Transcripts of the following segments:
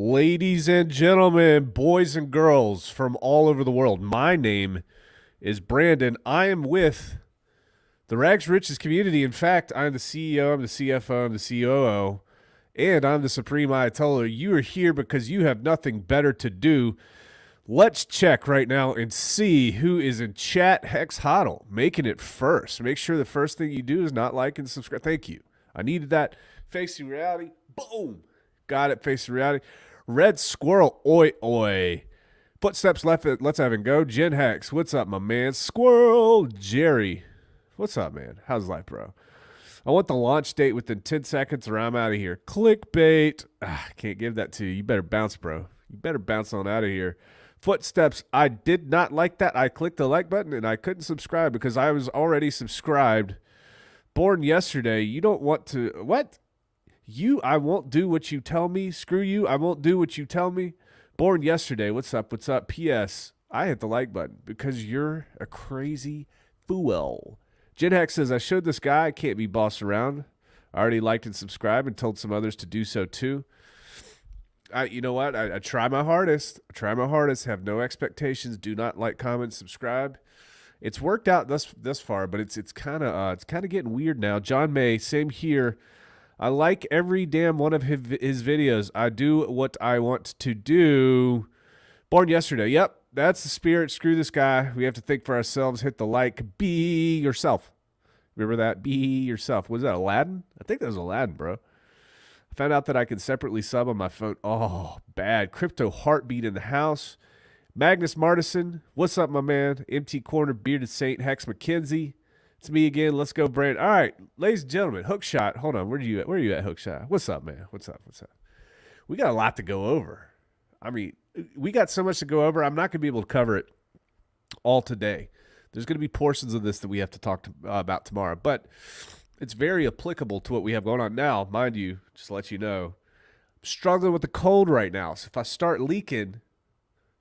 Ladies and gentlemen, boys and girls from all over the world, my name is Brandon. I am with the Rags Riches community. In fact, I'm the CEO, I'm the CFO, I'm the COO, and I'm the Supreme Ayatollah. You are here because you have nothing better to do. Let's check right now and see who is in chat. Hex Hodl, making it first. Make sure the first thing you do is not like and subscribe. Thank you. I needed that. Facing reality. Boom. Got it. Facing reality. Red Squirrel, oi, oi. Footsteps left, let's have him go. Jen Hex, what's up, my man? Squirrel, Jerry, what's up, man? How's life, bro? I want the launch date within 10 seconds or I'm out of here. Clickbait. Can't give that to you. You better bounce, bro. You better bounce on out of here. Footsteps, I did not like that. I clicked the like button and I couldn't subscribe because I was already subscribed. Born yesterday, you don't want to, what? I won't do what you tell me. Screw you. I won't do what you tell me. Born yesterday. What's up? What's up? P.S. I hit the like button because you're a crazy fool. Jen Hex says, I showed this guy I can't be bossed around. I already liked and subscribed and told some others to do so too. You know what? I try my hardest. I try my hardest. Have no expectations. Do not like, comment, subscribe. It's worked out thus far, but it's kind of getting weird now. John May, same here. I like every damn one of his videos. I do what I want to do. Born yesterday. Yep, that's the spirit. Screw this guy. We have to think for ourselves. Hit the like. Be yourself. Remember that? Be yourself. Was that Aladdin? I think that was Aladdin, bro. I found out that I can separately sub on my phone. Oh, bad. Crypto Heartbeat in the house. Magnus Martison. What's up, my man? MT Corner, Bearded Saint, Hex McKenzie. It's me again. Let's go, Brand. All right, ladies and gentlemen, Hookshot. Hold on. Where are you at, Hookshot? What's up, man? What's up? We got a lot to go over. I mean, we got so much to go over. I'm not going to be able to cover it all today. There's going to be portions of this that we have to talk about tomorrow, but it's very applicable to what we have going on now. Mind you, just to let you know, I'm struggling with the cold right now. So if I start leaking,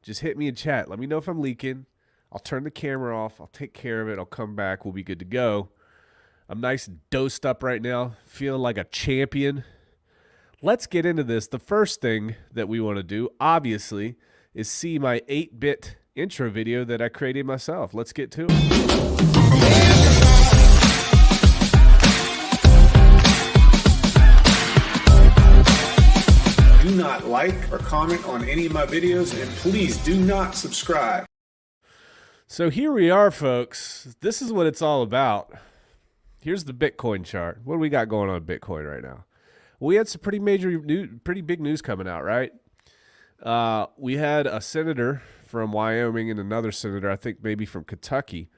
just hit me in chat. Let me know if I'm leaking. I'll turn the camera off. I'll take care of it. I'll come back. We'll be good to go. I'm nice and dosed up right now, feeling like a champion. Let's get into this. The first thing that we want to do, obviously, is see my 8-bit intro video that I created myself. Let's get to it. Do not like or comment on any of my videos, and please do not subscribe. So here we are, folks. This is what it's all about. Here's the Bitcoin chart. What do we got going on Bitcoin right now? We had some pretty big news coming out, right? We had a senator from Wyoming and another senator, I think maybe from Kentucky,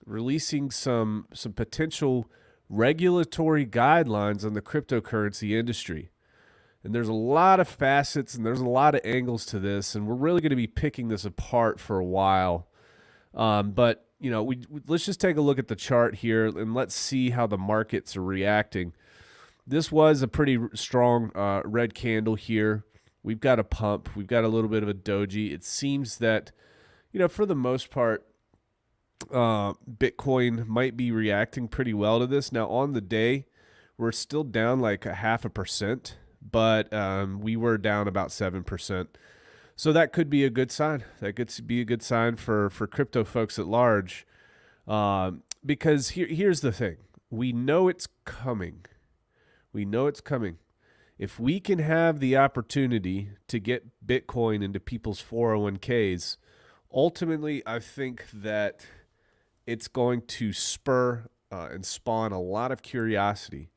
releasing some potential regulatory guidelines on the cryptocurrency industry. And there's a lot of facets and there's a lot of angles to this, and we're really going to be picking this apart for a while. But, you know, let's just take a look at the chart here and let's see how the markets are reacting. This was a pretty strong red candle here. We've got a pump. We've got a little bit of a doji. It seems that, you know, for the most part, Bitcoin might be reacting pretty well to this. Now, on the day, we're still down like 0.5%, but we were down about 7%. So that could be a good sign. That could be a good sign for crypto folks at large, because here's the thing. We know it's coming. We know it's coming. If we can have the opportunity to get Bitcoin into people's 401ks, ultimately I think that it's going to spur and spawn a lot of curiosity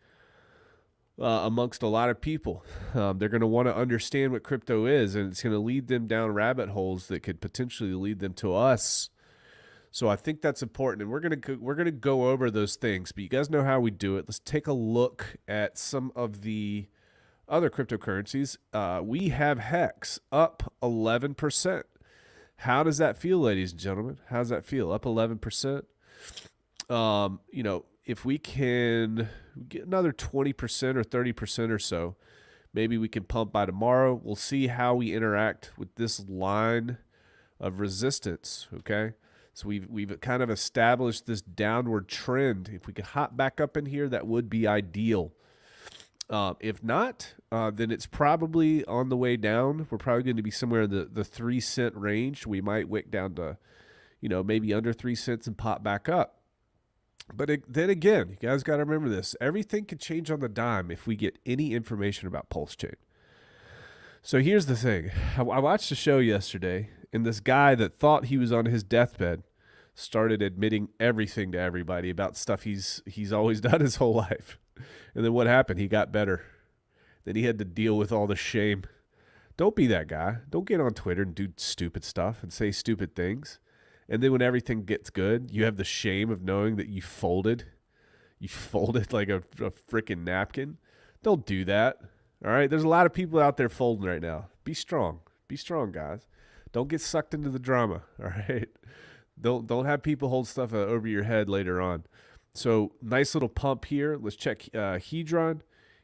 amongst a lot of people. They're going to want to understand what crypto is, and it's going to lead them down rabbit holes that could potentially lead them to us. So I think that's important, and we're going to go over those things. But you guys know how we do it. Let's take a look at some of the other cryptocurrencies. We have Hex up 11%. How does that feel, ladies and gentlemen? How does that feel? Up 11%. You know, if we can get another 20% or 30% or so, maybe we can pump by tomorrow. We'll see how we interact with this line of resistance, okay? So we've kind of established this downward trend. If we could hop back up in here, that would be ideal. If not, then it's probably on the way down. We're probably going to be somewhere in the 3 cent range. We might wick down to, maybe under 3 cents and pop back up. But then again, you guys got to remember this. Everything can change on the dime if we get any information about PulseChain. So here's the thing. I watched a show yesterday, and this guy that thought he was on his deathbed started admitting everything to everybody about stuff he's always done his whole life. And then what happened? He got better. Then he had to deal with all the shame. Don't be that guy. Don't get on Twitter and do stupid stuff and say stupid things. And then when everything gets good, you have the shame of knowing that you folded. You folded like a freaking napkin. Don't do that. All right? There's a lot of people out there folding right now. Be strong. Be strong, guys. Don't get sucked into the drama. All right? Don't have people hold stuff over your head later on. So nice little pump here. Let's check Hedron.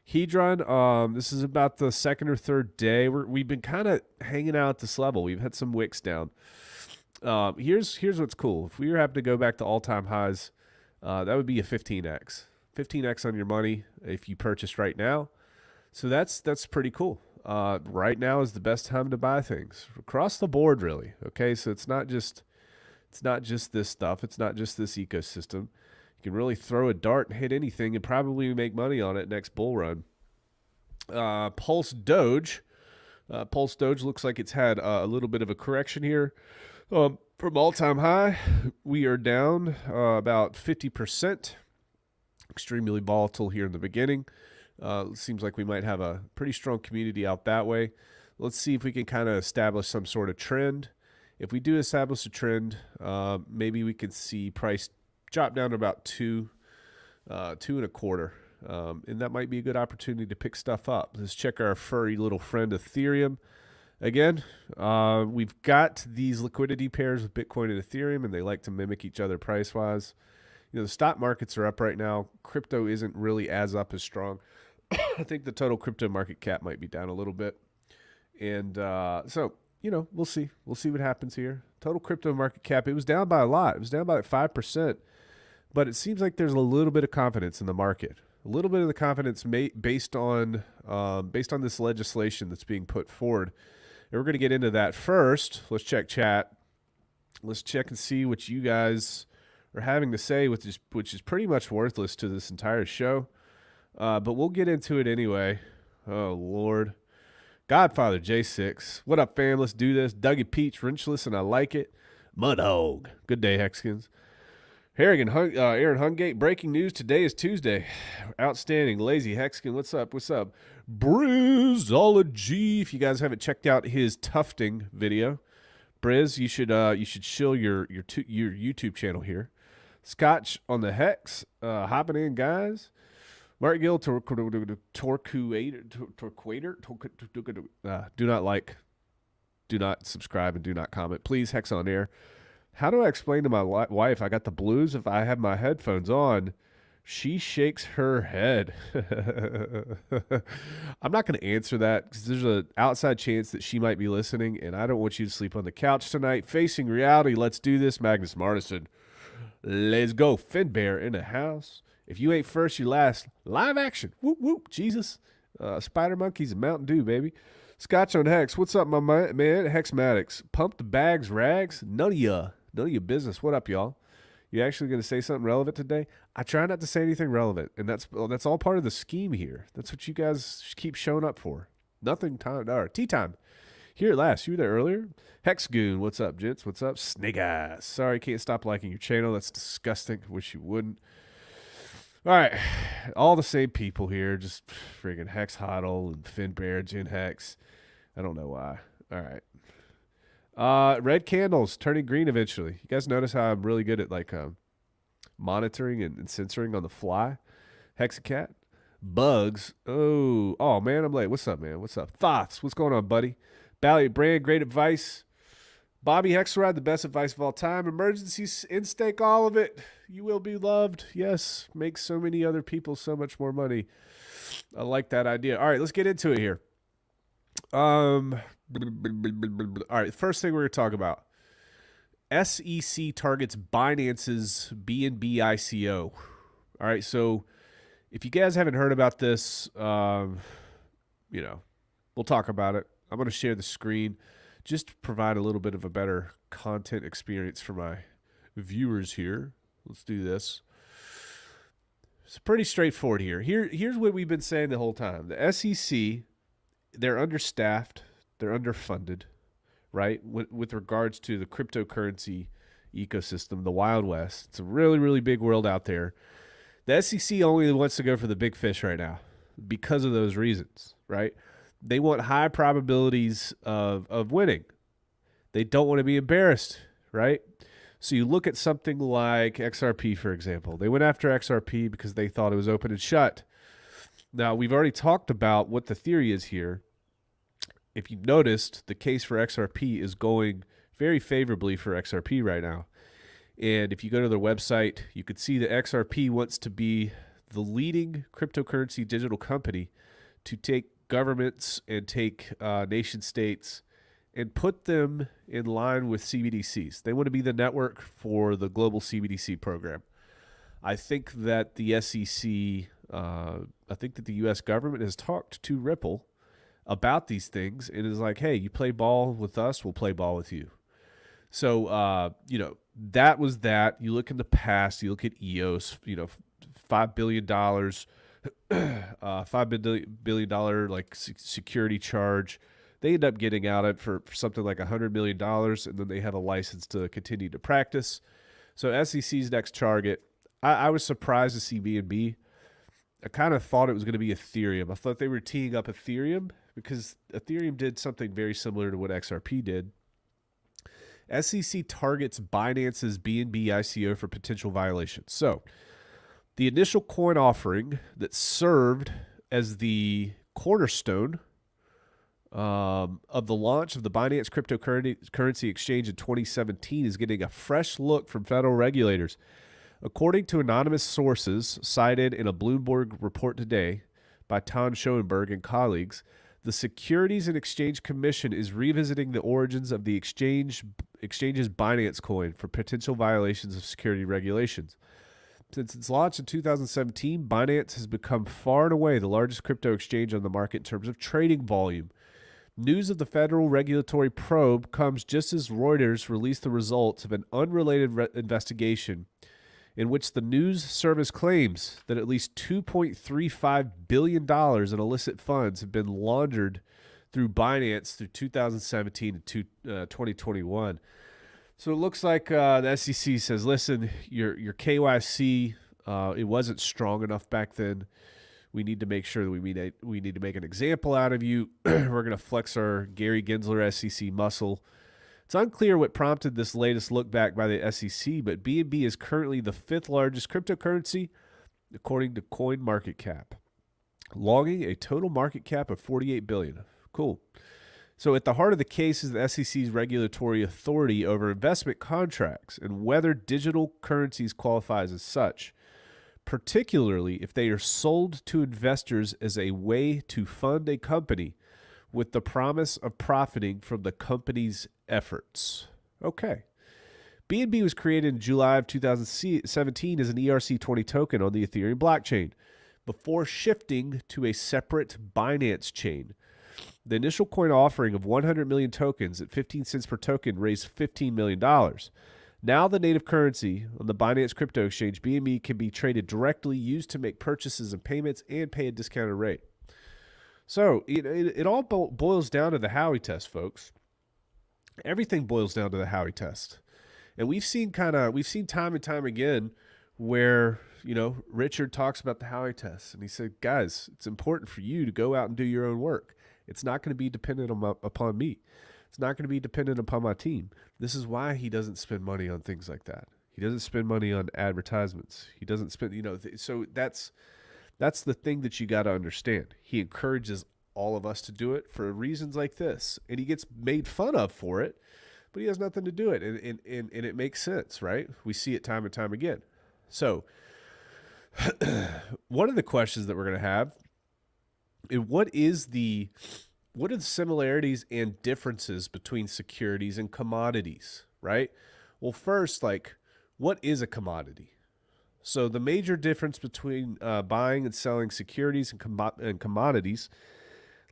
Hedron, this is about the second or third day. We've been kind of hanging out at this level. We've had some wicks down. Here's what's cool. If we were having to go back to all-time highs, that would be a 15x. 15x on your money if you purchased right now. So that's pretty cool. Right now is the best time to buy things across the board, really. Okay, so it's not just this stuff. It's not just this ecosystem. You can really throw a dart and hit anything and probably make money on it next bull run. Pulse Doge. Pulse Doge looks like it's had a little bit of a correction here. From all-time high, we are down about 50%. Extremely volatile here in the beginning. Seems like we might have a pretty strong community out that way. Let's see if we can kind of establish some sort of trend. If we do establish a trend, maybe we could see price drop down to about 2.25. And that might be a good opportunity to pick stuff up. Let's check our furry little friend Ethereum. Again, we've got these liquidity pairs with Bitcoin and Ethereum, and they like to mimic each other price-wise. The stock markets are up right now. Crypto isn't really as up as strong. I think the total crypto market cap might be down a little bit. And so, we'll see. We'll see what happens here. Total crypto market cap, it was down by a lot. It was down by like 5%. But it seems like there's a little bit of confidence in the market. A little bit of the confidence based on this legislation that's being put forward. And we're going to get into that first. Let's check chat. Let's check and see what you guys are having to say, which is pretty much worthless to this entire show. But we'll get into it anyway. Oh, Lord. Godfather J6. What up, fam? Let's do this. Dougie Peach, Wrenchless, and I like it. Mudhog. Good day, Hexkins. Aaron Hungate, breaking news. Today is Tuesday. Outstanding. Lazy Hexkin, what's up? What's up? Brizzology. If you guys haven't checked out his tufting video, Briz, you should shill your YouTube channel here. Scotch on the Hex, hopping in, guys. Mark Gill, Torquator. Do not subscribe and do not comment. Please, Hex on air. How do I explain to my wife I got the blues if I have my headphones on? She shakes her head. I'm not going to answer that because there's an outside chance that she might be listening, and I don't want you to sleep on the couch tonight. Facing reality, let's do this. Magnus Martison. Let's go. Finbear in the house. If you ain't first, you last. Live action. Whoop, whoop. Jesus. Spider Monkeys and Mountain Dew, baby. Scotch on Hex. What's up, my man? Hexmatics. Pump the bags, rags. None of your business. What up, y'all? You actually going to say something relevant today? I try not to say anything relevant, and that's all part of the scheme here. That's what you guys keep showing up for. Nothing time or tea time. Here at last. You were there earlier. Hexgoon, what's up, gents? What's up? Snake Eyes. Sorry, can't stop liking your channel. That's disgusting. Wish you wouldn't. All right, all the same people here. Just friggin' Hex Hodl and Finbear, Gen Hex. I don't know why. All right. Red candles turning green eventually. You guys notice how I'm really good at monitoring and censoring on the fly? Hexacat. Bugs. Oh man, I'm late. What's up, man? What's up? Thoughts. What's going on, buddy? Bally Brand, great advice. Bobby Hexeride, the best advice of all time. Emergency in-stake, all of it. You will be loved. Yes, make so many other people so much more money. I like that idea. All right, let's get into it here. All right, first thing we're going to talk about. SEC targets Binance's BNB ICO. All right, so If you guys haven't heard about this, we'll talk about it. I'm going to share the screen just to provide a little bit of a better content experience for my viewers here. Let's do this. It's pretty straightforward here. Here's what we've been saying the whole time. The SEC, they're understaffed, they're underfunded, right? With regards to the cryptocurrency ecosystem, the Wild West. It's a really, really big world out there. The SEC only wants to go for the big fish right now because of those reasons, right? They want high probabilities of winning. They don't want to be embarrassed, right? So you look at something like XRP, for example. They went after XRP because they thought it was open and shut. Now, we've already talked about what the theory is here. If you've noticed, the case for XRP is going very favorably for XRP right now. And if you go to their website, you could see that XRP wants to be the leading cryptocurrency digital company to take governments and take nation states and put them in line with CBDCs. They want to be the network for the global CBDC program. I think that the SEC, I think that the U.S. government has talked to Ripple about these things and is like, hey, you play ball with us, we'll play ball with you. So, that was that. You look in the past, you look at EOS, $5 billion, $5 billion like security charge. They end up getting out of it for something like $100 million, and then they have a license to continue to practice. So SEC's next target, I was surprised to see BNB. I kind of thought it was going to be Ethereum. I thought they were teeing up Ethereum because Ethereum did something very similar to what XRP did. SEC targets Binance's BNB ICO for potential violations. So the initial coin offering that served as the cornerstone of the launch of the Binance cryptocurrency exchange in 2017 is getting a fresh look from federal regulators. According to anonymous sources cited in a Bloomberg report today by Tom Schoenberg and colleagues, the Securities and Exchange Commission is revisiting the origins of the exchange's Binance coin for potential violations of security regulations. Since its launch in 2017, Binance has become far and away the largest crypto exchange on the market in terms of trading volume. News of the federal regulatory probe comes just as Reuters released the results of an unrelated investigation in which the news service claims that at least $2.35 billion in illicit funds have been laundered through Binance through 2017 to 2021. So it looks like the SEC says, listen, your KYC, it wasn't strong enough back then. We need to make sure that we need to make an example out of you. We're going to flex our Gary Gensler SEC muscle. It's unclear what prompted this latest look back by the SEC, but BNB is currently the 5th largest cryptocurrency, according to CoinMarketCap, logging a total market cap of $48 billion. Cool. So at the heart of the case is the SEC's regulatory authority over investment contracts and whether digital currencies qualify as such, particularly if they are sold to investors as a way to fund a company with the promise of profiting from the company's efforts. Okay. BNB was created in July of 2017 as an ERC20 token on the Ethereum blockchain before shifting to a separate Binance chain. The initial coin offering of 100 million tokens at 15 cents per token raised $15 million. Now the native currency on the Binance crypto exchange, BNB, can be traded directly, used to make purchases and payments, and pay a discounted rate. So it all boils down to the Howey test, folks. Everything boils down to the Howey test. And we've seen time and time again where, Richard talks about the Howey test. And he said, guys, it's important for you to go out and do your own work. It's not going to be dependent upon me. It's not going to be dependent upon my team. This is why he doesn't spend money on things like that. He doesn't spend money on advertisements. He doesn't spend, so that's the thing that you got to understand. He encourages all of us to do it for reasons like this. And he gets made fun of for it, but he has nothing to do it. And it makes sense, right? We see it time and time again. So one of the questions that we're going to have is what are the similarities and differences between securities and commodities, right? Well, first, what is a commodity? So the major difference between buying and selling securities and commodities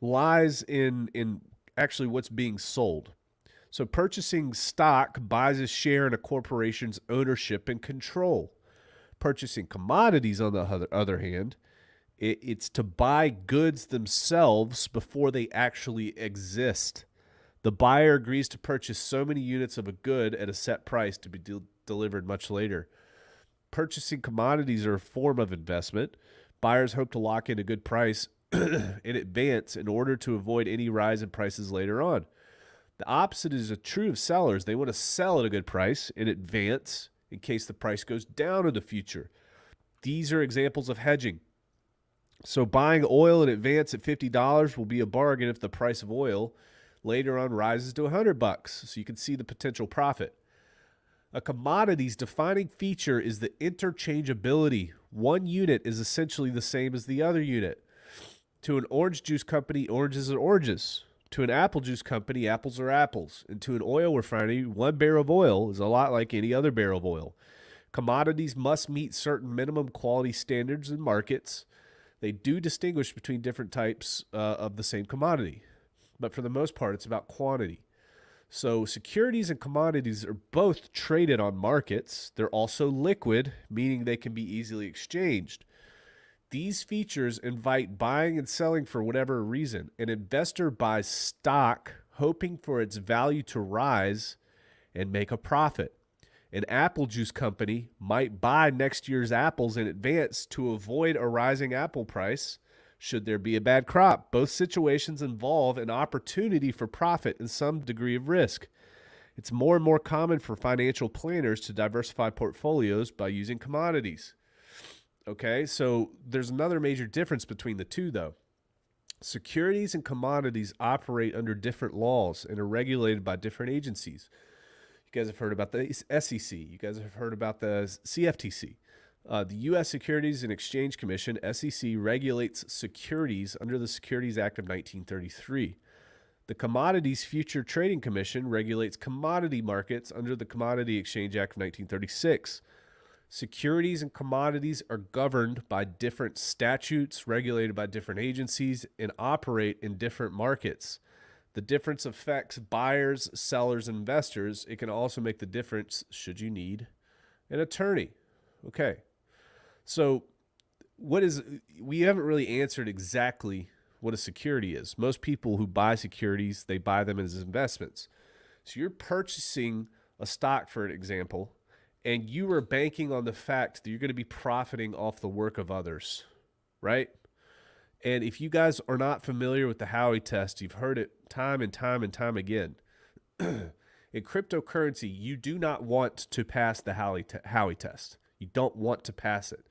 lies in actually what's being sold. So purchasing stock buys a share in a corporation's ownership and control. Purchasing commodities, on the other hand, it's to buy goods themselves before they actually exist. The buyer agrees to purchase so many units of a good at a set price to be delivered much later. Purchasing commodities are a form of investment. Buyers hope to lock in a good price in advance in order to avoid any rise in prices later on. The opposite is true of sellers. They want to sell at a good price in advance in case the price goes down in the future. These are examples of hedging. So buying oil in advance at $50 will be a bargain if the price of oil later on rises to $100. So you can see the potential profit. A commodity's defining feature is the interchangeability. One unit is essentially the same as the other unit. To an orange juice company, oranges are oranges. To an apple juice company, apples are apples. And to an oil refinery, one barrel of oil is a lot like any other barrel of oil. Commodities must meet certain minimum quality standards in markets. They do distinguish between different types of the same commodity. But for the most part, it's about quantity. So securities and commodities are both traded on markets. They're also liquid, meaning they can be easily exchanged. These features invite buying and selling for whatever reason. An investor buys stock hoping for its value to rise and make a profit. An apple juice company might buy next year's apples in advance to avoid a rising apple price should there be a bad crop. Both situations involve an opportunity for profit and some degree of risk. It's more and more common for financial planners to diversify portfolios by using commodities. Okay, so there's another major difference between the two, though. Securities and commodities operate under different laws and are regulated by different agencies. You guys have heard about the SEC. You guys have heard about the CFTC. The U.S. Securities and Exchange Commission, SEC, regulates securities under the Securities Act of 1933. The Commodities Future Trading Commission regulates commodity markets under the Commodity Exchange Act of 1936. Securities and commodities are governed by different statutes, regulated by different agencies, and operate in different markets. The difference affects buyers, sellers, and investors. It can also make the difference should you need an attorney. Okay. So we haven't really answered exactly what a security is. Most people who buy securities, they buy them as investments. So you're purchasing a stock, for example, and you are banking on the fact that you're going to be profiting off the work of others, right? And if you guys are not familiar with the Howey test, you've heard it time and time and time again. In cryptocurrency, you do not want to pass the Howey test. You don't want to pass it.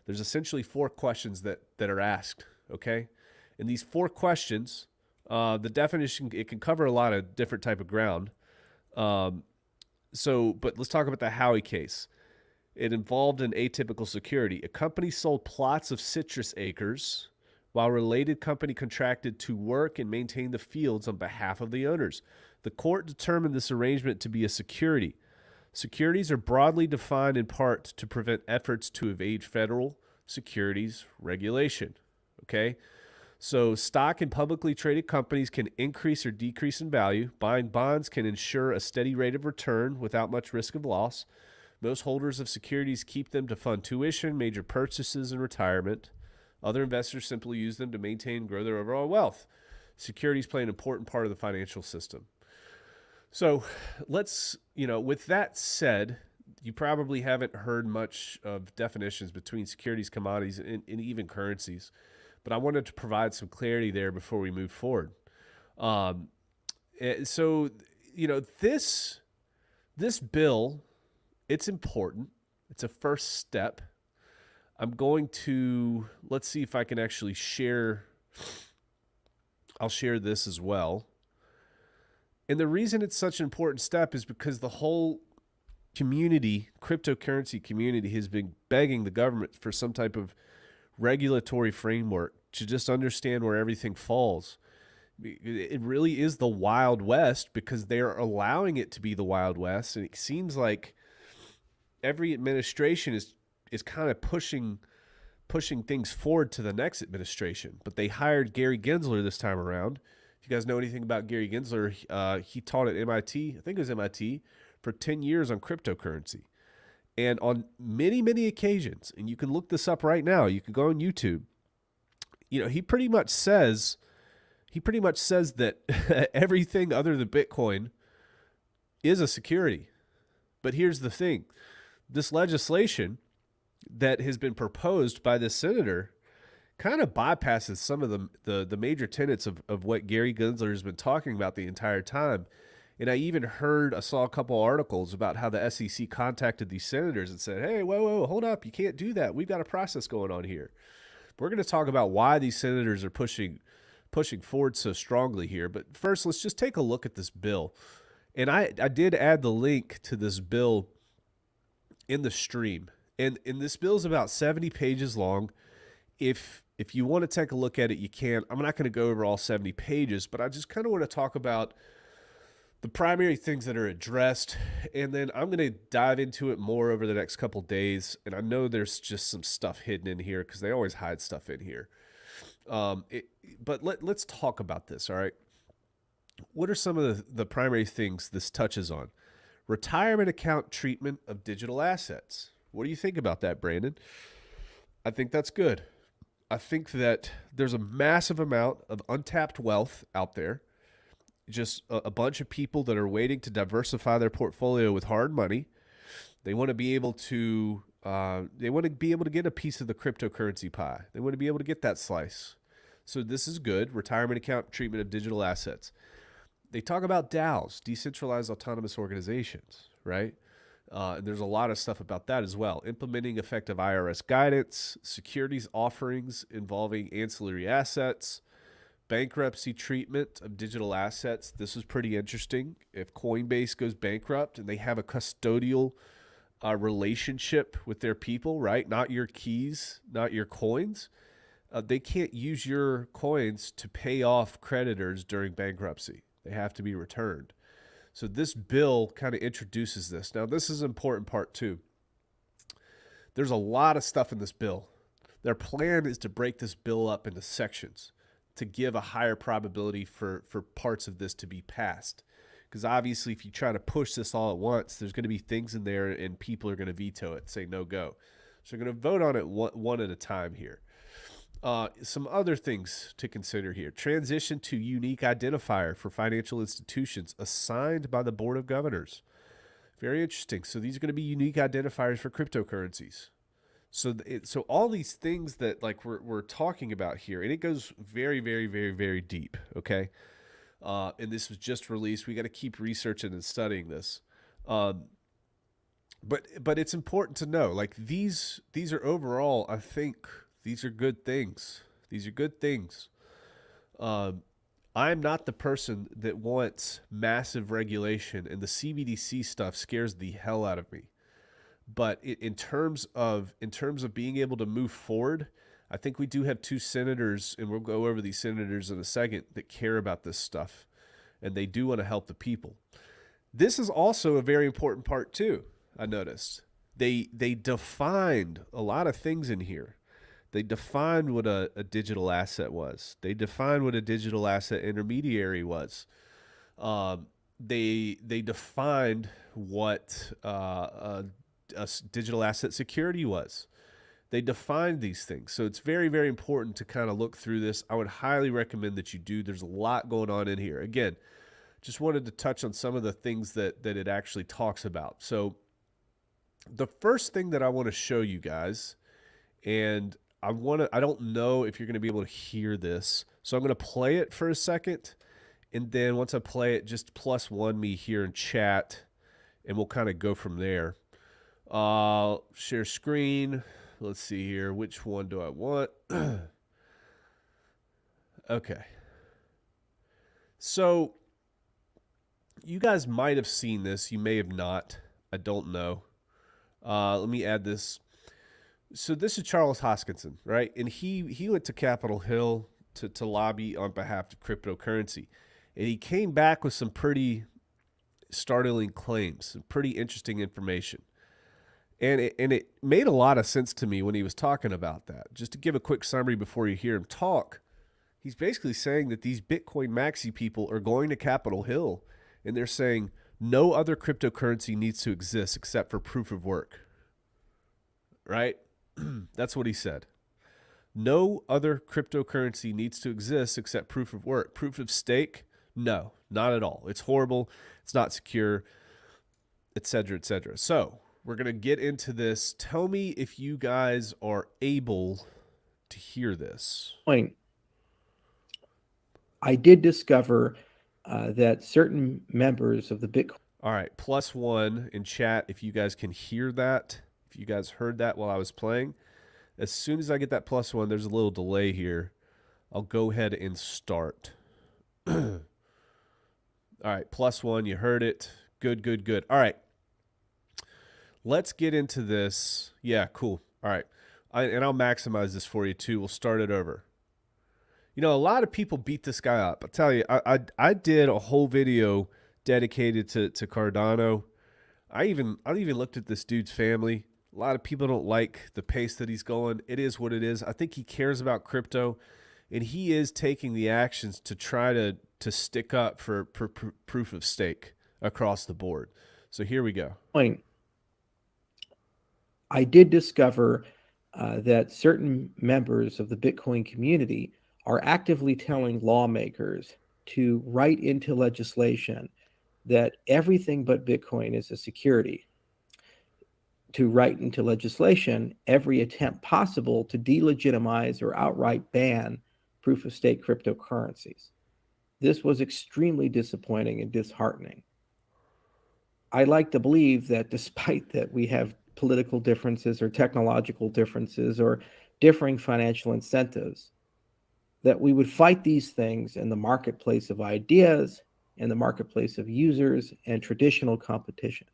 There's essentially 4 questions that are asked, okay? And these 4 questions, the definition, it can cover a lot of different type of ground. But let's talk about the Howey case. It involved an atypical security. A company sold plots of citrus acres while a related company contracted to work and maintain the fields on behalf of the owners. The court determined this arrangement to be a security. Securities are broadly defined in part to prevent efforts to evade federal securities regulation. Okay? So stock in publicly traded companies can increase or decrease in value. Buying bonds can ensure a steady rate of return without much risk of loss. Most holders of securities keep them to fund tuition, major purchases, and retirement. Other investors simply use them to maintain and grow their overall wealth. Securities play an important part of the financial system. So let's, with that said, you probably haven't heard much of definitions between securities, commodities, and even currencies. But I wanted to provide some clarity there before we move forward. This bill, it's important. It's a first step. I'm going to, let's see if I can actually share. I'll share this as well. And the reason it's such an important step is because the whole community, cryptocurrency community, has been begging the government for some type of regulatory framework to just understand where everything falls. It really is the Wild West because they're allowing it to be the Wild West. And it seems like every administration is kind of pushing things forward to the next administration. But they hired Gary Gensler this time around. If you guys know anything about Gary Gensler, he taught at MIT, I think it was MIT, for 10 years on cryptocurrency. And on many, many occasions, and you can look this up right now, you can go on YouTube, he pretty much says that everything other than Bitcoin is a security. But here's the thing. This legislation that has been proposed by this senator kind of bypasses some of the major tenets of what Gary Gensler has been talking about the entire time. And I saw a couple articles about how the SEC contacted these senators and said, hey, whoa, hold up. You can't do that. We've got a process going on here. We're going to talk about why these senators are pushing forward so strongly here. But first, let's just take a look at this bill. And I did add the link to this bill in the stream. And this bill is about 70 pages long. If you want to take a look at it, you can. I'm not going to go over all 70 pages, but I just kind of want to talk about the primary things that are addressed, and then I'm going to dive into it more over the next couple days. And I know there's just some stuff hidden in here because they always hide stuff in here. But let's talk about this, all right? What are some of the primary things this touches on? Retirement account treatment of digital assets. What do you think about that, Brandon? I think that's good. I think that there's a massive amount of untapped wealth out there. Just a bunch of people that are waiting to diversify their portfolio with hard money. They want to be able to get a piece of the cryptocurrency pie. They want to be able to get that slice. So this is good. Retirement account treatment of digital assets. They talk about DAOs, decentralized autonomous organizations, right? And there's a lot of stuff about that as well. Implementing effective IRS guidance, securities offerings involving ancillary assets, bankruptcy treatment of digital assets. This is pretty interesting. If Coinbase goes bankrupt and they have a custodial relationship with their people, right? Not your keys, not your coins. They can't use your coins to pay off creditors during bankruptcy. They have to be returned. So this bill kind of introduces this. Now, this is an important part too. There's a lot of stuff in this bill. Their plan is to break this bill up into sections to give a higher probability for parts of this to be passed. Because obviously, if you try to push this all at once, there's going to be things in there and people are going to veto it, say no go. So we're going to vote on it one at a time here. Some other things to consider here. Transition to unique identifier for financial institutions assigned by the Board of Governors. Very interesting. So these are going to be unique identifiers for cryptocurrencies. So all these things that like we're talking about here, and it goes very, very, very, very deep, okay? And this was just released. We got to keep researching and studying this. But it's important to know, like these are overall, I think these are good things. These are good things. I'm not the person that wants massive regulation, and the CBDC stuff scares the hell out of me. But in terms of being able to move forward, I think we do have two senators, and we'll go over these senators in a second, that care about this stuff, and they do want to help the people. This is also a very important part too. I noticed they defined a lot of things in here. They defined what a digital asset was. They defined what a digital asset intermediary was. They defined what a digital asset security was. They defined these things. So it's very, very important to kind of look through this. I would highly recommend that you do. There's a lot going on in here. Again, just wanted to touch on some of the things that it actually talks about. So the first thing that I want to show you guys, and I don't know if you're going to be able to hear this, so I'm going to play it for a second, and then once I play it, just +1 me here in chat, and we'll kind of go from there. Share screen. Let's see here. Which one do I want? Okay. So you guys might have seen this. You may have not. I don't know. Let me add this. So this is Charles Hoskinson, right? And he went to Capitol Hill to lobby on behalf of cryptocurrency. And he came back with some pretty startling claims, some pretty interesting information. And it made a lot of sense to me when he was talking about that. Just to give a quick summary before you hear him talk, he's basically saying that these Bitcoin maxi people are going to Capitol Hill, and they're saying no other cryptocurrency needs to exist except for proof of work. Right? That's what he said. No other cryptocurrency needs to exist except proof of work. Proof of stake? No, not at all. It's horrible. It's not secure, et cetera, et cetera. So we're going to get into this. Tell me if you guys are able to hear this. Point. I did discover that certain members of the Bitcoin. All right, +1 in chat if you guys can hear that. If you guys heard that while I was playing. As soon as I get that +1, there's a little delay here. I'll go ahead and start. All right, +1, you heard it. Good, good, good. All right. Let's get into this. Yeah, cool. All right. And I'll maximize this for you too. We'll start it over. You know, a lot of people beat this guy up. I'll tell you, I did a whole video dedicated to Cardano. I even looked at this dude's family. A lot of people don't like the pace that he's going. It is what it is. I think he cares about crypto, and he is taking the actions to try to stick up for proof of stake across the board. So here we go. Point. I did discover that certain members of the Bitcoin community are actively telling lawmakers to write into legislation that everything but Bitcoin is a security. To write into legislation every attempt possible to delegitimize or outright ban proof of stake cryptocurrencies. This was extremely disappointing and disheartening. I like to believe that despite that we have political differences or technological differences or differing financial incentives, that we would fight these things in the marketplace of ideas, in the marketplace of users, and traditional competition.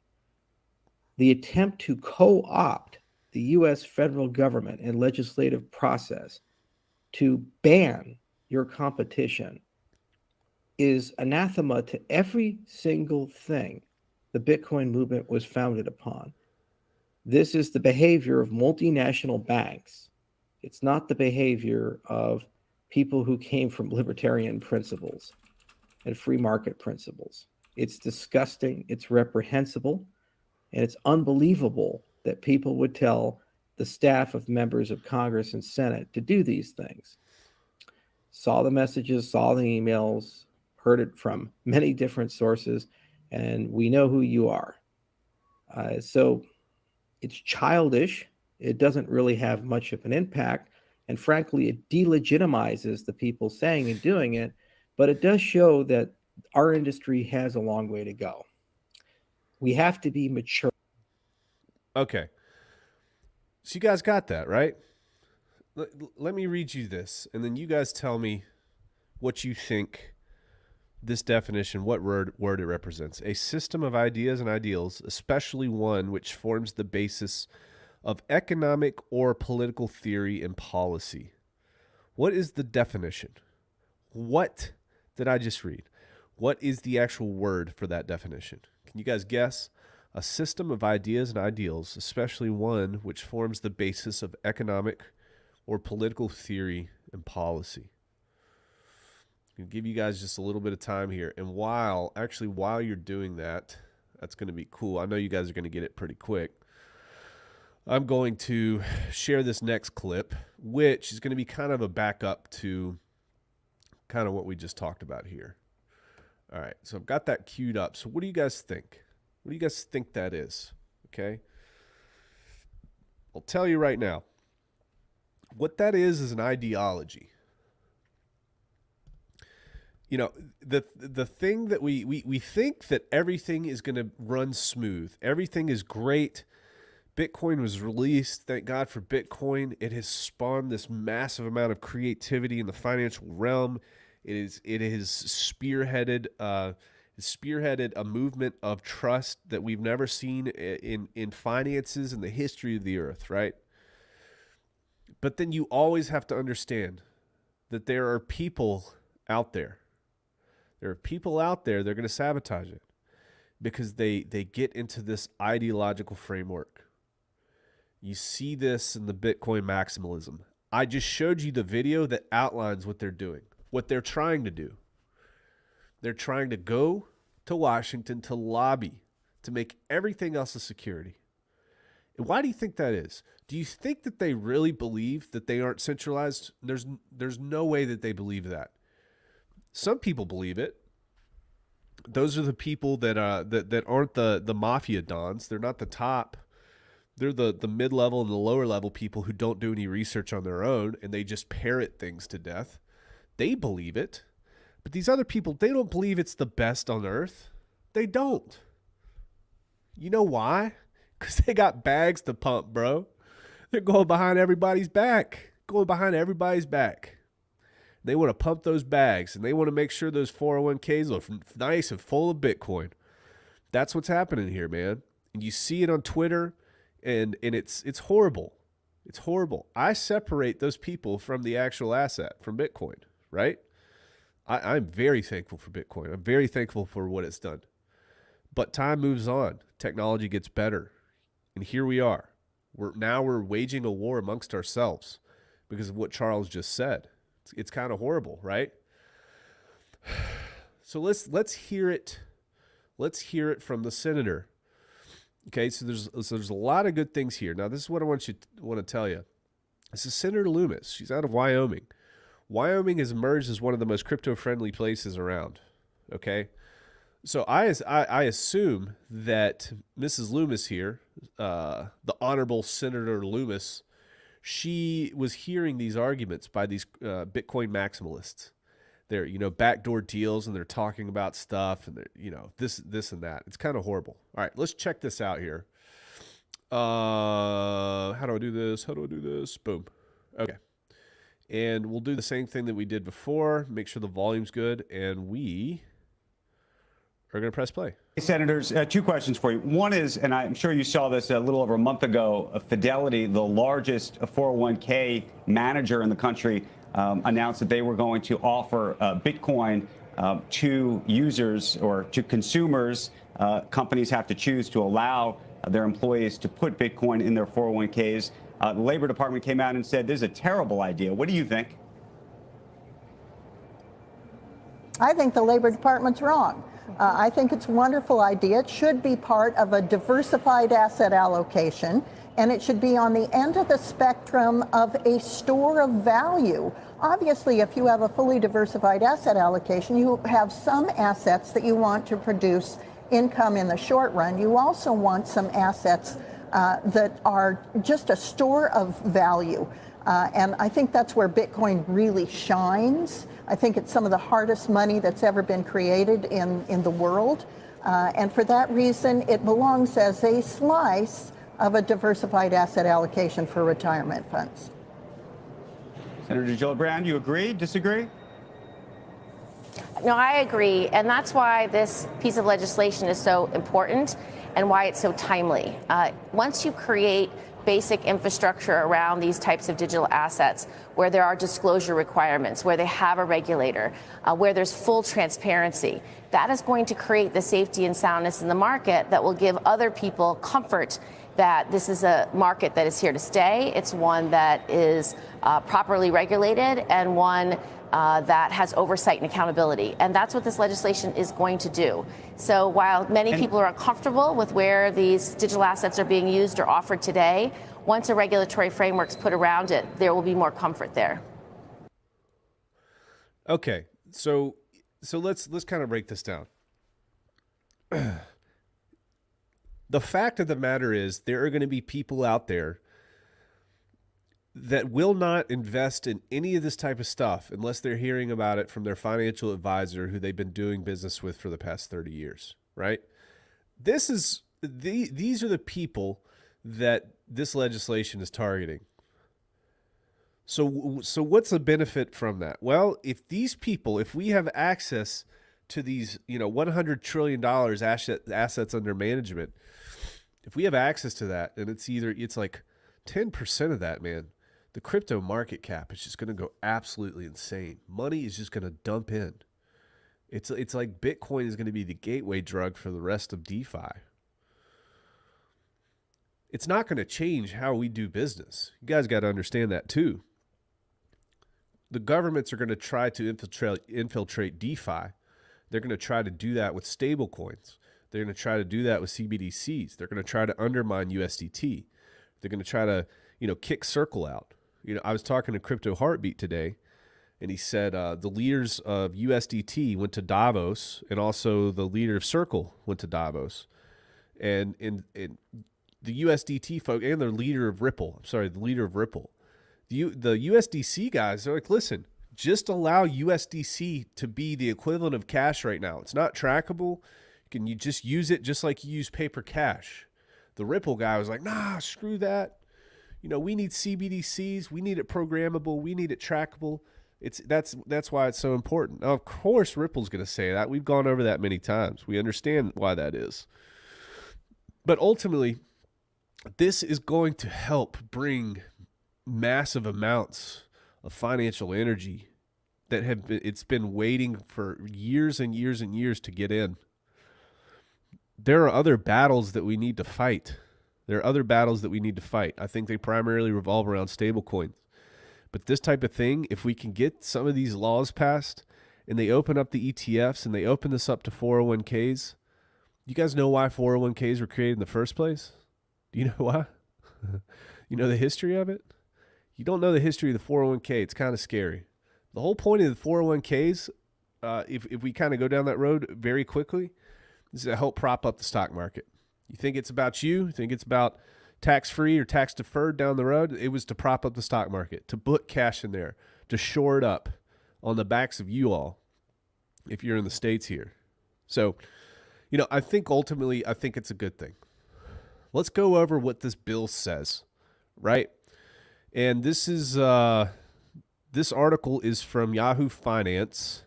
The attempt to co-opt the U.S. federal government and legislative process to ban your competition is anathema to every single thing the Bitcoin movement was founded upon. This is the behavior of multinational banks. It's not the behavior of people who came from libertarian principles and free market principles. It's disgusting, it's reprehensible, and it's unbelievable that people would tell the staff of members of Congress and Senate to do these things. Saw the messages, saw the emails, heard it from many different sources, and we know who you are. So it's childish. It doesn't really have much of an impact. And frankly, it delegitimizes the people saying and doing it. But it does show that our industry has a long way to go. We have to be mature. Okay. So you guys got that, right? Let me read you this, and then you guys tell me what you think this definition, what word it represents. A system of ideas and ideals, especially one which forms the basis of economic or political theory and policy. What is the definition? What did I just read? What is the actual word for that definition? Can you guys guess? A system of ideas and ideals, especially one which forms the basis of economic or political theory and policy. I'll give you guys just a little bit of time here. And while you're doing that, that's going to be cool. I know you guys are going to get it pretty quick. I'm going to share this next clip, which is going to be kind of a backup to kind of what we just talked about here. All right, so I've got that queued up. So what do you guys think? What do you guys think that is? Okay. I'll tell you right now. What that is an ideology. You know, the thing that we think that everything is going to run smooth. Everything is great. Bitcoin was released. Thank God for Bitcoin. It has spawned this massive amount of creativity in the financial realm. It has spearheaded a movement of trust that we've never seen in finances in the history of the earth, right? But then you always have to understand that there are people out there. There are people out there that are going to sabotage it because they get into this ideological framework. You see this in the Bitcoin maximalism. I just showed you the video that outlines what they're doing, what they're trying to do. They're trying to go to Washington to lobby to make everything else a security. And why do you think that is? Do you think that they really believe that they aren't centralized? There's no way that they believe that. Some people believe it. Those are the people that that aren't the mafia dons. They're not the top. They're the mid-level and the lower-level people who don't do any research on their own, and they just parrot things to death. They believe it. But these other people, they don't believe it's the best on earth. They don't. You know why? Because they got bags to pump, bro. They're going behind everybody's back. Going behind everybody's back. They want to pump those bags, and they want to make sure those 401ks look nice and full of Bitcoin. That's what's happening here, man. And you see it on Twitter. And it's horrible. It's horrible. I separate those people from the actual asset, from Bitcoin, right? I'm very thankful for Bitcoin. I'm very thankful for what it's done. But time moves on. Technology gets better. And here we are. We're waging a war amongst ourselves because of what Charles just said. It's kind of horrible, right? So let's hear it. Let's hear it from the senator. Okay, so there's a lot of good things here. Now, this is what I want to tell you. This is Senator Loomis. She's out of Wyoming. Wyoming has emerged as one of the most crypto-friendly places around. Okay, so I assume that Mrs. Loomis here, the Honorable Senator Loomis, she was hearing these arguments by these Bitcoin maximalists. They're, backdoor deals, and they're talking about stuff, and they're, this and that. It's kind of horrible. All right, let's check this out here. How do I do this? How do I do this? Boom. Okay. And we'll do the same thing that we did before. Make sure the volume's good, and we are going to press play. Hey, Senators, two questions for you. One is, and I'm sure you saw this a little over a month ago, Fidelity, the largest 401k manager in the country, announced that they were going to offer Bitcoin to users or to consumers. Companies have to choose to allow their employees to put Bitcoin in their 401ks. The Labor Department came out and said this is a terrible idea. What do you think? I think the Labor Department's wrong. I think it's a wonderful idea. It should be part of a diversified asset allocation, and it should be on the end of the spectrum of a store of value. Obviously, if you have a fully diversified asset allocation, you have some assets that you want to produce income in the short run. You also want some assets that are just a store of value. And I think that's where Bitcoin really shines. I think it's some of the hardest money that's ever been created in the world. And for that reason, it belongs as a slice of a diversified asset allocation for retirement funds. Senator Gillibrand, you agree, disagree? No, I agree. And that's why this piece of legislation is so important and why it's so timely. Once you create basic infrastructure around these types of digital assets, where there are disclosure requirements, where they have a regulator, where there's full transparency, that is going to create the safety and soundness in the market that will give other people comfort that this is a market that is here to stay. It's one that is properly regulated and one that has oversight and accountability. And that's what this legislation is going to do. So while many people are uncomfortable with where these digital assets are being used or offered today, once a regulatory framework's put around it, there will be more comfort there. Okay, so let's kind of break this down. The fact of the matter is there are going to be people out there that will not invest in any of this type of stuff unless they're hearing about it from their financial advisor who they've been doing business with for the past 30 years, right? These are the people that this legislation is targeting. So what's the benefit from that? Well, if we have access to these, $100 trillion assets under management, if we have access to that, and it's like 10% of that, man, the crypto market cap is just going to go absolutely insane. Money is just going to dump in. It's like Bitcoin is going to be the gateway drug for the rest of DeFi. it's not going to change how we do business. You guys got to understand that too. The governments are going to try to infiltrate DeFi. They're going to try to do that with stablecoins. They're going to try to do that with CBDCs. They're going to try to undermine USDT. They're going to try to, kick Circle out. I was talking to Crypto Heartbeat today, and he said the leaders of USDT went to Davos, and also the leader of Circle went to Davos. And the USDT folk and the leader of Ripple, the USDC guys, they're like, listen, just allow USDC to be the equivalent of cash right now. It's not trackable. You just use it just like you use paper cash. The Ripple guy was like, nah, screw that. We need CBDCs. We need it programmable. We need it trackable. That's why it's so important. Now, of course, Ripple's going to say that. We've gone over that many times. We understand why that is. But ultimately, this is going to help bring massive amounts of financial energy that it's been waiting for years and years and years to get in. There are other battles that we need to fight. I think they primarily revolve around stablecoins. But this type of thing, if we can get some of these laws passed and they open up the ETFs and they open this up to 401ks, you guys know why 401ks were created in the first place? Do you know why? You know the history of it? You don't know the history of the 401k. It's kind of scary. The whole point of the 401ks, if we kind of go down that road very quickly, is to help prop up the stock market. You think it's about you? You think it's about tax-free or tax-deferred down the road? It was to prop up the stock market, to put cash in there, to shore it up on the backs of you all if you're in the States here. So, I think ultimately, it's a good thing. Let's go over what this bill says, right? And this is this article is from Yahoo Finance.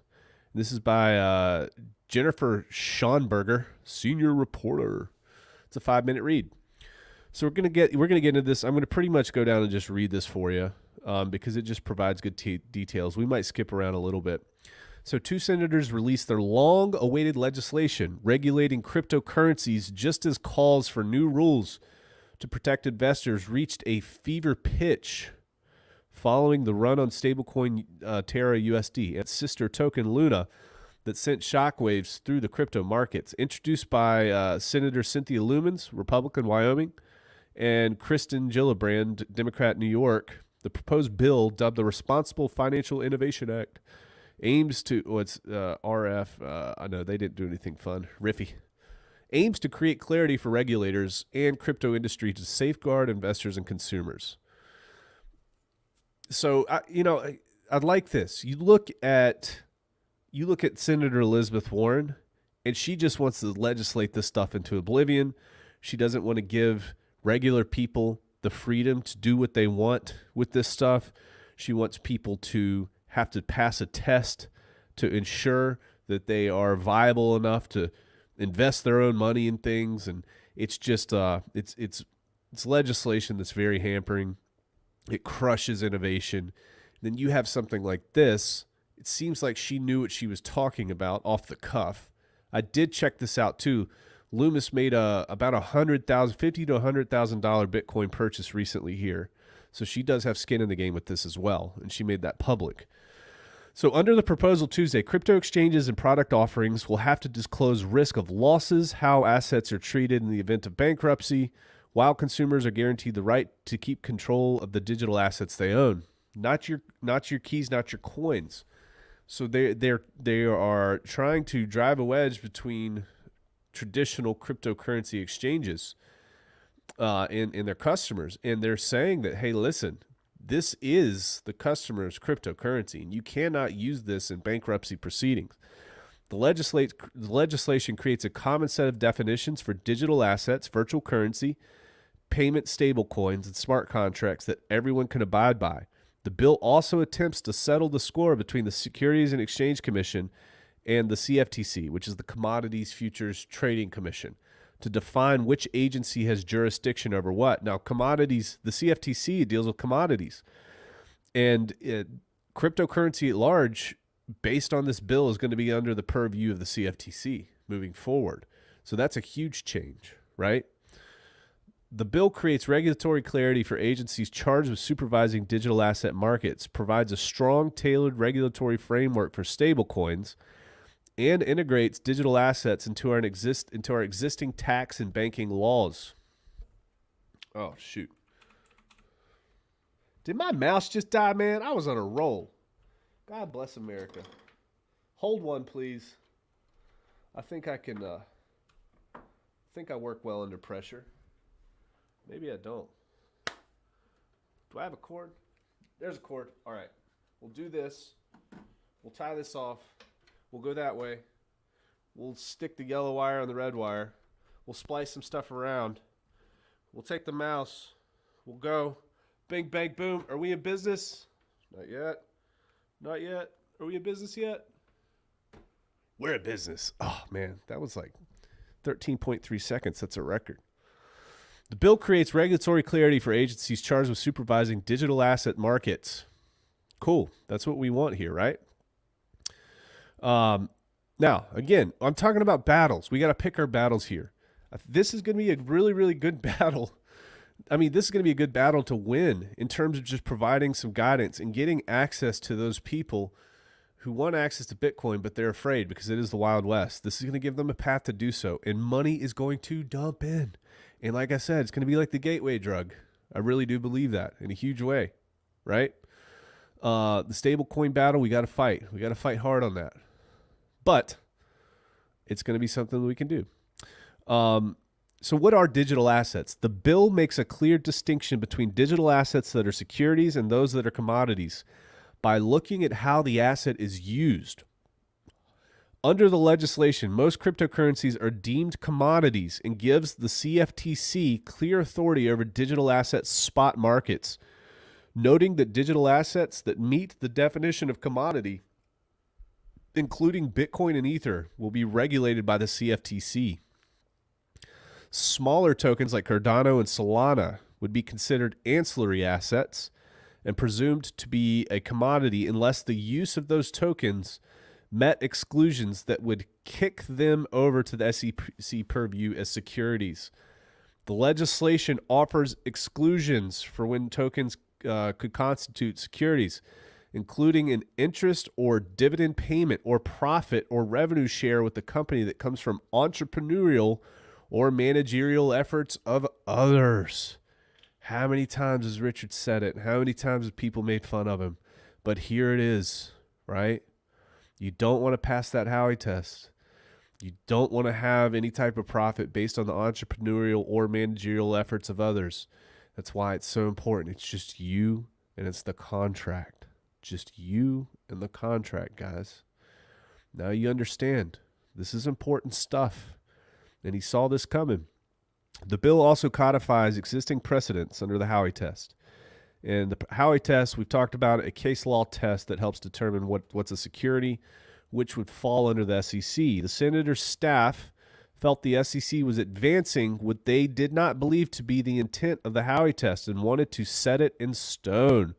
This is by Jennifer Schonberger, senior reporter. It's a 5-minute read. So we're gonna get into this. I'm gonna pretty much go down and just read this for you because it just provides good details. We might skip around a little bit. So 2 senators released their long-awaited legislation regulating cryptocurrencies just as calls for new rules to protect investors reached a fever pitch following the run on stablecoin Terra USD and sister token Luna that sent shockwaves through the crypto markets. Introduced by Senator Cynthia Lumens, Republican, Wyoming, and Kristen Gillibrand, Democrat, New York, the proposed bill, dubbed the Responsible Financial Innovation Act, aims to, I know they didn't do anything fun, Riffy, aims to create clarity for regulators and crypto industry to safeguard investors and consumers. So, I'd like this. You look at Senator Elizabeth Warren, and she just wants to legislate this stuff into oblivion. She doesn't want to give regular people the freedom to do what they want with this stuff. She wants people to have to pass a test to ensure that they are viable enough to invest their own money in things. And it's just, it's legislation that's very hampering. It crushes innovation. Then you have something like this. It seems like she knew what she was talking about off the cuff. I did check this out too. Loomis made about $50,000 to $100,000 Bitcoin purchase recently here. So she does have skin in the game with this as well, and she made that public. So under the proposal Tuesday, crypto exchanges and product offerings will have to disclose risk of losses, how assets are treated in the event of bankruptcy, while consumers are guaranteed the right to keep control of the digital assets they own. Not your keys, not your coins. So they are trying to drive a wedge between traditional cryptocurrency exchanges and their customers. And they're saying that, hey, listen, this is the customer's cryptocurrency, and you cannot use this in bankruptcy proceedings. The legislation creates a common set of definitions for digital assets, virtual currency, payment stablecoins, and smart contracts that everyone can abide by. The bill also attempts to settle the score between the Securities and Exchange Commission and the CFTC, which is the Commodities Futures Trading Commission, to define which agency has jurisdiction over what. Now, commodities, the CFTC deals with commodities. And cryptocurrency at large, based on this bill, is going to be under the purview of the CFTC moving forward. So that's a huge change, right? The bill creates regulatory clarity for agencies charged with supervising digital asset markets, provides a strong, tailored regulatory framework for stablecoins, and integrates digital assets into our existing tax and banking laws. Oh, shoot. Did my mouse just die, man? I was on a roll. God bless America. Hold one, please. I think I can, I work well under pressure. Maybe I don't. Do I have a cord? There's a cord. All right. We'll do this. We'll tie this off. We'll go that way. We'll stick the yellow wire on the red wire. We'll splice some stuff around. We'll take the mouse. We'll go. Bing, bang, boom. Are we in business? Not yet. Not yet. Are we in business yet? We're in business. Oh, man. That was like 13.3 seconds. That's a record. The bill creates regulatory clarity for agencies charged with supervising digital asset markets. Cool. That's what we want here, right? Now, again, I'm talking about battles. We got to pick our battles here. This is going to be a really, really good battle. I mean, this is going to be a good battle to win in terms of just providing some guidance and getting access to those people who want access to Bitcoin, but they're afraid because it is the Wild West. This is going to give them a path to do so, and money is going to dump in. And like I said, it's going to be like the gateway drug. I really do believe that in a huge way, right? The stablecoin battle, we got to fight. We got to fight hard on that. But it's going to be something that we can do. So what are digital assets? The bill makes a clear distinction between digital assets that are securities and those that are commodities by looking at how the asset is used. Under the legislation, most cryptocurrencies are deemed commodities and gives the CFTC clear authority over digital asset spot markets, noting that digital assets that meet the definition of commodity, including Bitcoin and Ether, will be regulated by the CFTC. Smaller tokens like Cardano and Solana would be considered ancillary assets and presumed to be a commodity unless the use of those tokens met exclusions that would kick them over to the SEC purview as securities. The legislation offers exclusions for when tokens could constitute securities, including an interest or dividend payment or profit or revenue share with the company that comes from entrepreneurial or managerial efforts of others. How many times has Richard said it? How many times have people made fun of him? But here it is, right? You don't want to pass that Howey test. You don't want to have any type of profit based on the entrepreneurial or managerial efforts of others. That's why it's so important. It's just you and it's the contract. Just you and the contract, guys. Now you understand. This is important stuff. And he saw this coming. The bill also codifies existing precedents under the Howey test. And the Howey test, we've talked about a case law test that helps determine what's a security, which would fall under the SEC. The senator's staff felt the SEC was advancing what they did not believe to be the intent of the Howey test and wanted to set it in stone.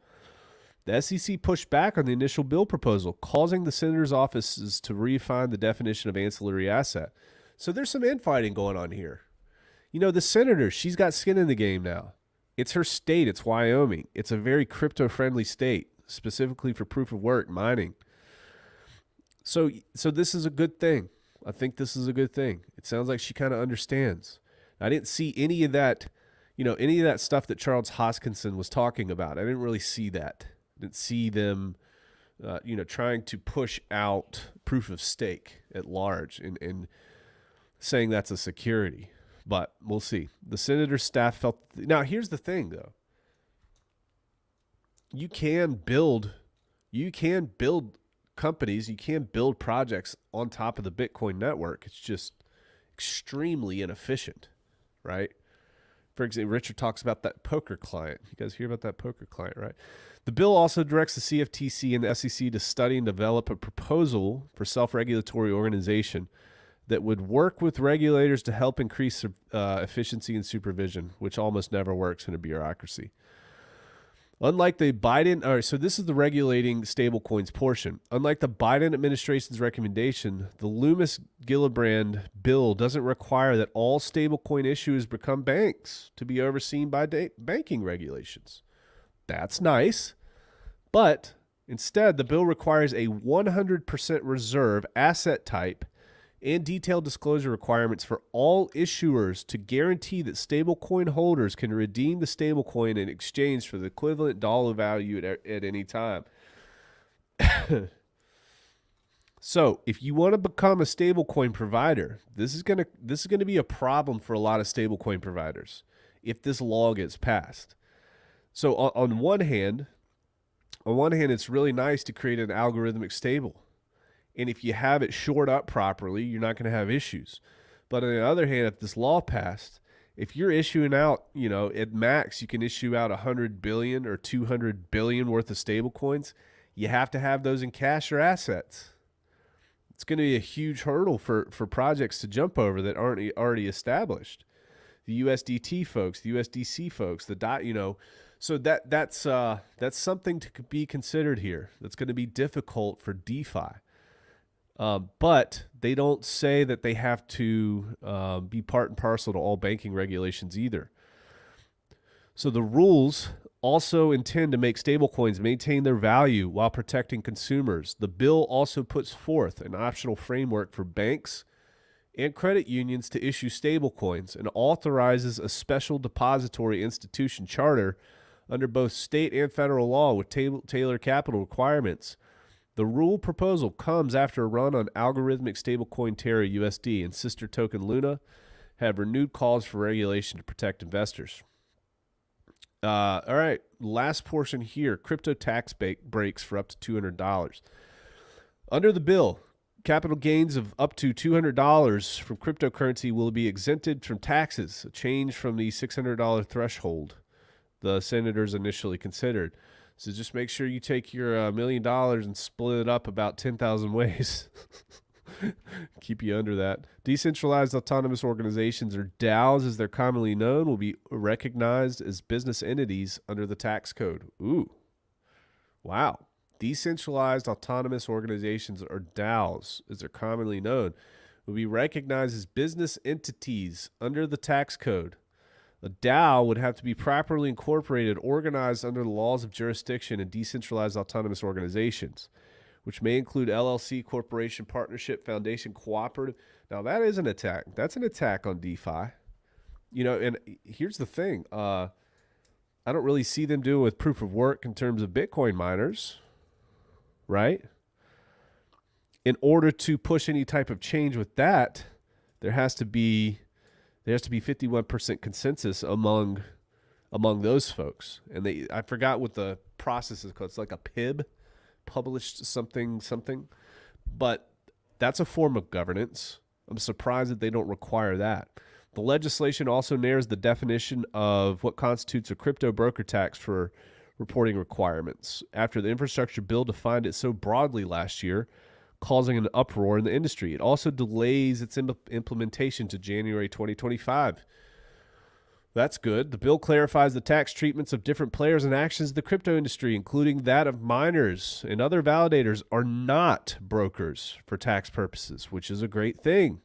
The SEC pushed back on the initial bill proposal, causing the senator's offices to refine the definition of ancillary asset. So there's some infighting going on here. You know, the senator, she's got skin in the game now. It's her state. It's Wyoming. It's a very crypto-friendly state, specifically for proof of work mining. So this is a good thing. I think this is a good thing. It sounds like she kind of understands. I didn't see any of that, any of that stuff that Charles Hoskinson was talking about. I didn't really see that. I didn't see them, trying to push out proof of stake at large and saying that's a security. But we'll see. The senator's staff felt... Now, here's the thing, though. You can build companies, you can build projects on top of the Bitcoin network. It's just extremely inefficient, right? For example, Richard talks about that poker client. You guys hear about that poker client, right? The bill also directs the CFTC and the SEC to study and develop a proposal for self-regulatory organization that would work with regulators to help increase efficiency and supervision, which almost never works in a bureaucracy. Unlike the Biden, all right, so this is the regulating stablecoins portion. Unlike the Biden administration's recommendation, the Loomis-Gillibrand bill doesn't require that all stablecoin issuers become banks to be overseen by banking regulations. That's nice. But instead, the bill requires a 100% reserve asset type and detailed disclosure requirements for all issuers to guarantee that stablecoin holders can redeem the stablecoin in exchange for the equivalent dollar value at any time. So, if you want to become a stablecoin provider, this is going to be a problem for a lot of stablecoin providers if this law gets passed. So, on one hand, it's really nice to create an algorithmic stable. And if you have it shored up properly, you're not going to have issues. But on the other hand, if this law passed, if you're issuing out, at max, you can issue out 100 billion or 200 billion worth of stable coins, you have to have those in cash or assets. It's going to be a huge hurdle for projects to jump over that aren't already established. The USDT folks, the USDC folks, so that's something to be considered here. That's going to be difficult for DeFi. But they don't say that they have to be part and parcel to all banking regulations either. So the rules also intend to make stablecoins maintain their value while protecting consumers. The bill also puts forth an optional framework for banks and credit unions to issue stablecoins and authorizes a special depository institution charter under both state and federal law with tailored capital requirements. The rule proposal comes after a run on algorithmic stablecoin Terra USD and sister token Luna have renewed calls for regulation to protect investors. All right, last portion here, crypto tax breaks for up to $200. Under the bill, capital gains of up to $200 from cryptocurrency will be exempted from taxes, a change from the $600 threshold the senators initially considered. So just make sure you take your $1 million and split it up about 10,000 ways. Keep you under that. Decentralized autonomous organizations, or DAOs as they're commonly known, will be recognized as business entities under the tax code. Ooh. Wow. Decentralized autonomous organizations, or DAOs as they're commonly known, will be recognized as business entities under the tax code. A DAO would have to be properly incorporated, organized under the laws of jurisdiction and decentralized autonomous organizations, which may include LLC, corporation, partnership, foundation, cooperative. Now, that is an attack. That's an attack on DeFi. And here's the thing. I don't really see them doing with proof of work in terms of Bitcoin miners, right? In order to push any type of change with that, there has to be 51% consensus among those folks. And I forgot what the process is called. It's like a PIB, published something. But that's a form of governance. I'm surprised that they don't require that. The legislation also narrows the definition of what constitutes a crypto broker tax for reporting requirements, after the infrastructure bill defined it so broadly last year, causing an uproar in the industry. It also delays its implementation to January 2025. That's good. The bill clarifies the tax treatments of different players and actions in the crypto industry, including that of miners and other validators, are not brokers for tax purposes, which is a great thing,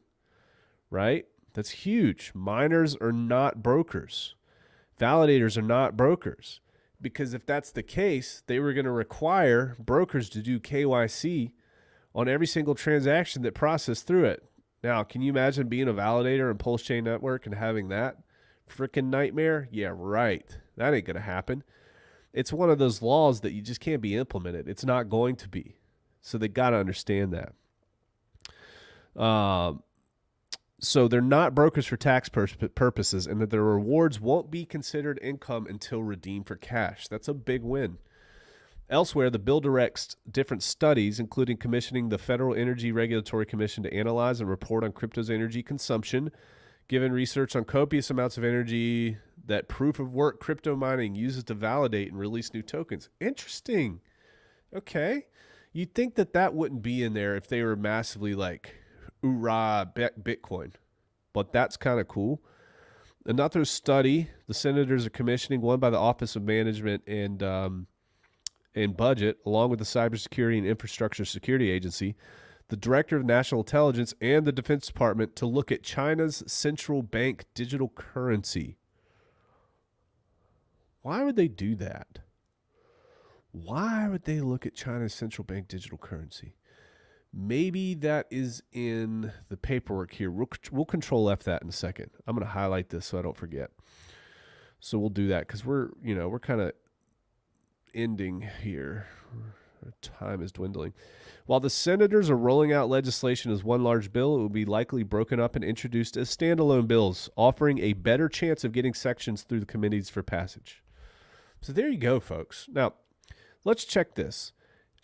right? That's huge. Miners are not brokers. Validators are not brokers. Because if that's the case, they were going to require brokers to do KYC on every single transaction that processed through it. Now, can you imagine being a validator in PULSECHAIN network and having that freaking nightmare? Yeah, right. That ain't going to happen. It's one of those laws that you just can't be implemented. It's not going to be. So they got to understand that. So they're not brokers for tax purposes, and that their rewards won't be considered income until redeemed for cash. That's a big win. Elsewhere, the bill directs different studies, including commissioning the Federal Energy Regulatory Commission to analyze and report on crypto's energy consumption, given research on copious amounts of energy that proof of work crypto mining uses to validate and release new tokens. Interesting. Okay. You'd think that wouldn't be in there if they were massively like, hoorah, Bitcoin. But that's kind of cool. Another study the senators are commissioning, one by the Office of Management and Budget, along with the Cybersecurity and Infrastructure Security Agency, the Director of National Intelligence, and the Defense Department to look at China's central bank digital currency. Why would they do that? Why would they look at China's central bank digital currency? Maybe that is in the paperwork here. We'll control F that in a second. I'm going to highlight this so I don't forget. So we'll do that because we're kind of ending here. Our time is dwindling. While the senators are rolling out legislation as one large bill, it will be likely broken up and introduced as standalone bills, offering a better chance of getting sections through the committees for passage. So there you go, folks. Now, let's check this.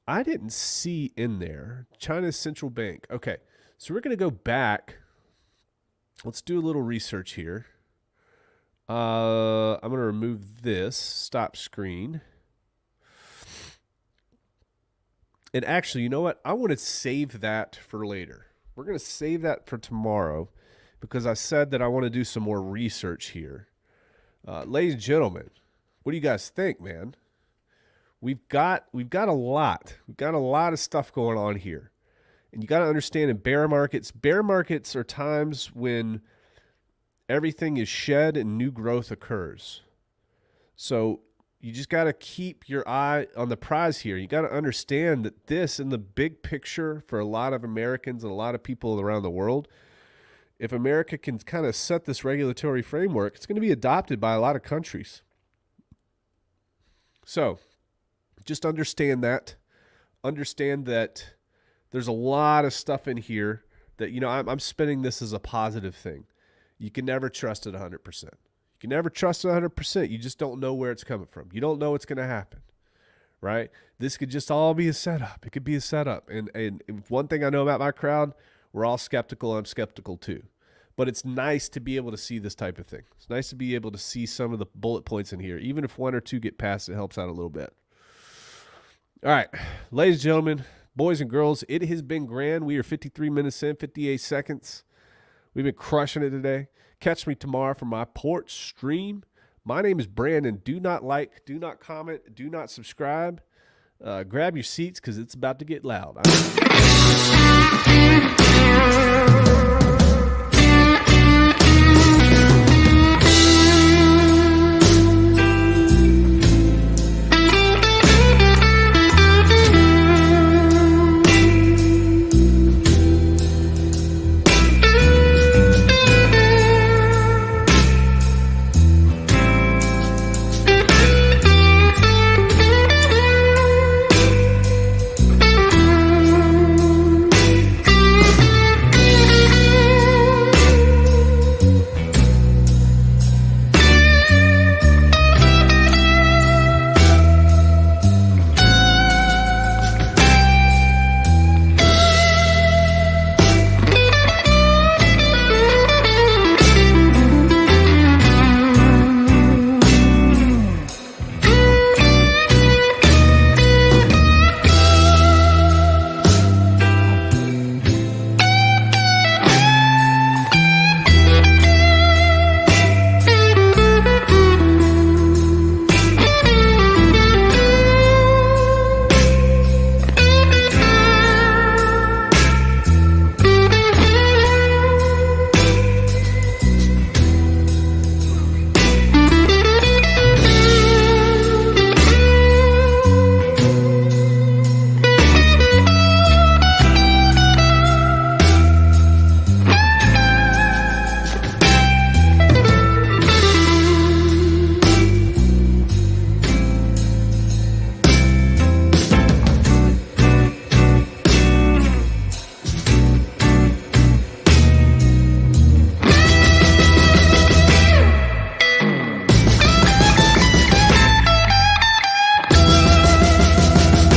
I didn't see in there China's central bank. Okay, so we're going to go back. Let's do a little research here. I'm going to remove this. Stop screen. And actually, you know what? I want to save that for later. We're going to save that for tomorrow because I said that I want to do some more research here. Ladies and gentlemen, what do you guys think, man? We've got a lot. We've got a lot of stuff going on here. And you got to understand in bear markets are times when everything is shed and new growth occurs. So you just got to keep your eye on the prize here. You got to understand that this, in the big picture for a lot of Americans and a lot of people around the world, if America can kind of set this regulatory framework, it's going to be adopted by a lot of countries. So just understand that. Understand that there's a lot of stuff in here that, I'm spinning this as a positive thing. You can never trust it 100%. You can never trust it 100%. You just don't know where it's coming from. You don't know what's going to happen, right? This could just all be a setup. It could be a setup. And one thing I know about my crowd, we're all skeptical. I'm skeptical too. But it's nice to be able to see this type of thing. It's nice to be able to see some of the bullet points in here. Even if one or two get passed, it helps out a little bit. All right, ladies and gentlemen, boys and girls, it has been grand. We are 53 minutes in, 58 seconds. We've been crushing it today. Catch me tomorrow for my porch stream. My name is Brandon. Do not like, do not comment, do not subscribe. Grab your seats because it's about to get loud.